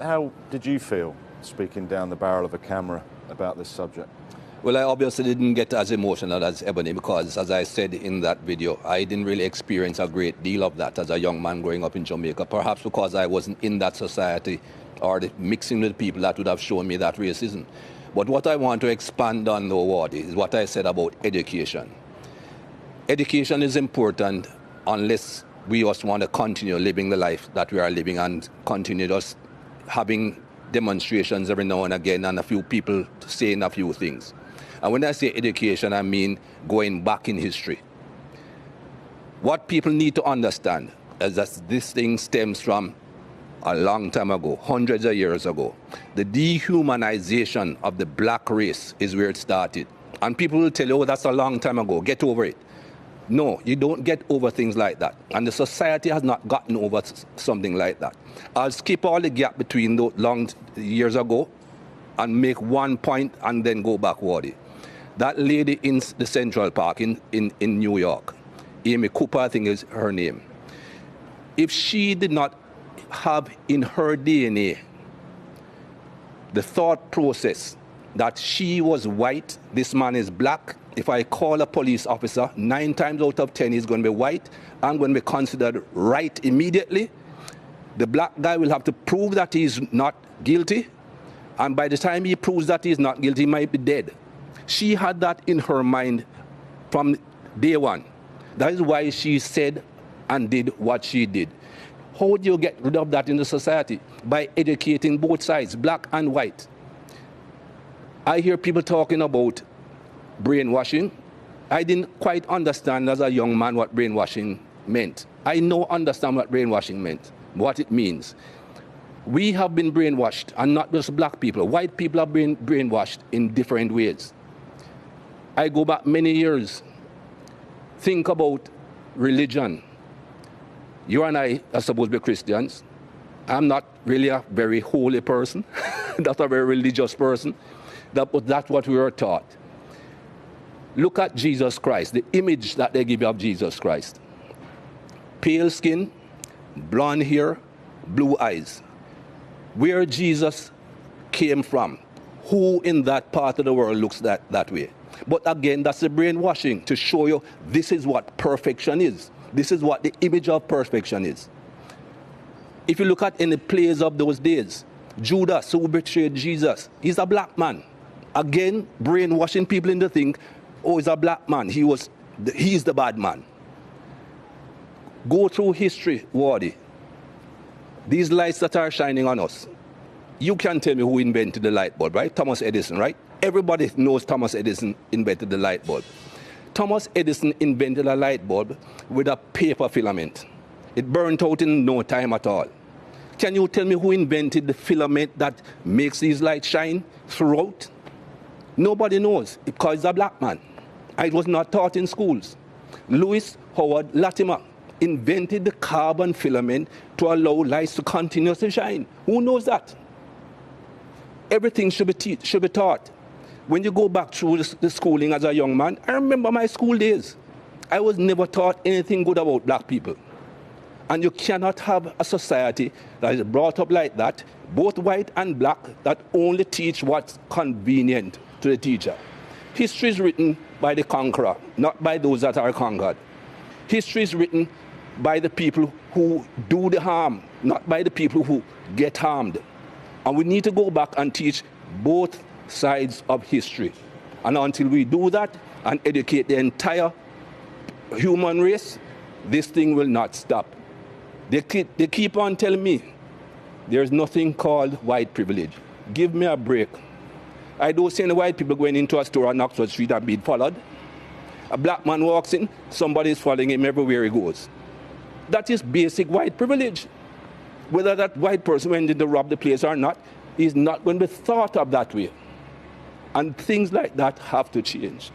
How did you feel speaking down the barrel of a camera about this subject? Well, I obviously didn't get as emotional as Ebony because, as I said in that video, I didn't really experience a great deal of that as a young man growing up in Jamaica, perhaps because I wasn't in that society or mixing with people that would have shown me that racism. But what I want to expand on, though, Wardy, is what I said about education. Education is important unless we just want to continue living the life that we are living and continue just having demonstrations every now and again and a few people saying a few things. And when I say education, I mean going back in history. What people need to understand is that this thing stems from a long time ago, hundreds of years ago. The dehumanization of the black race is where it started. And people will tell you, oh, that's a long time ago, get over it. No, you don't get over things like that. And the society has not gotten over something like that. I'll skip all the gap between those long years ago and make one point and then go backward. That lady in the Central Park in New York, Amy Cooper, I think is her name. If she did not have in her DNA the thought process that she was white, this man is black, if I call a police officer, 9 times out of 10 he's going to be white, I'm going to be considered right immediately. The black guy will have to prove that he's not guilty, and by the time he proves that he's not guilty, he might be dead. She had that in her mind from day one. That is why she said and did what she did. How do you get rid of that in the society? By educating both sides, black and white. I hear people talking about brainwashing. I didn't quite understand as a young man what brainwashing meant. I now understand what brainwashing meant, what it means. We have been brainwashed, and not just black people. White people have been brainwashed in different ways. I go back many years. Think about religion. You and I are supposed to be Christians. I'm not really a very holy person, not a very religious person. But that's what we were taught. Look at Jesus Christ, the image that they give you of Jesus Christ. Pale skin, blonde hair, blue eyes. Where Jesus came from, who in that part of the world looks that way? But again, that's the brainwashing to show you this is what perfection is. This is what the image of perfection is. If you look at any plays of those days, Judas, who betrayed Jesus, he's a black man. Again, brainwashing people into think, oh, he's a black man. He's the bad man. Go through history, Wardy. These lights that are shining on us. You can tell me who invented the light bulb, right? Thomas Edison, right? Everybody knows Thomas Edison invented the light bulb. Thomas Edison invented a light bulb with a paper filament. It burnt out in no time at all. Can you tell me who invented the filament that makes these lights shine throughout? Nobody knows, because he's a black man. It was not taught in schools. Lewis Howard Latimer invented the carbon filament to allow lights to continuously shine. Who knows that? Everything should be taught. When you go back through the schooling as a young man, I remember my school days. I was never taught anything good about black people. And you cannot have a society that is brought up like that, both white and black, that only teach what's convenient to the teacher. History is written by the conqueror, not by those that are conquered. History is written by the people who do the harm, not by the people who get harmed. And we need to go back and teach both sides of history. And until we do that and educate the entire human race, this thing will not stop. They keep on telling me there's nothing called white privilege. Give me a break. I don't see any white people going into a store on Oxford Street and being followed. A black man walks in, somebody is following him everywhere he goes. That is basic white privilege. Whether that white person went in to rob the place or not, is not going to be thought of that way. And things like that have to change.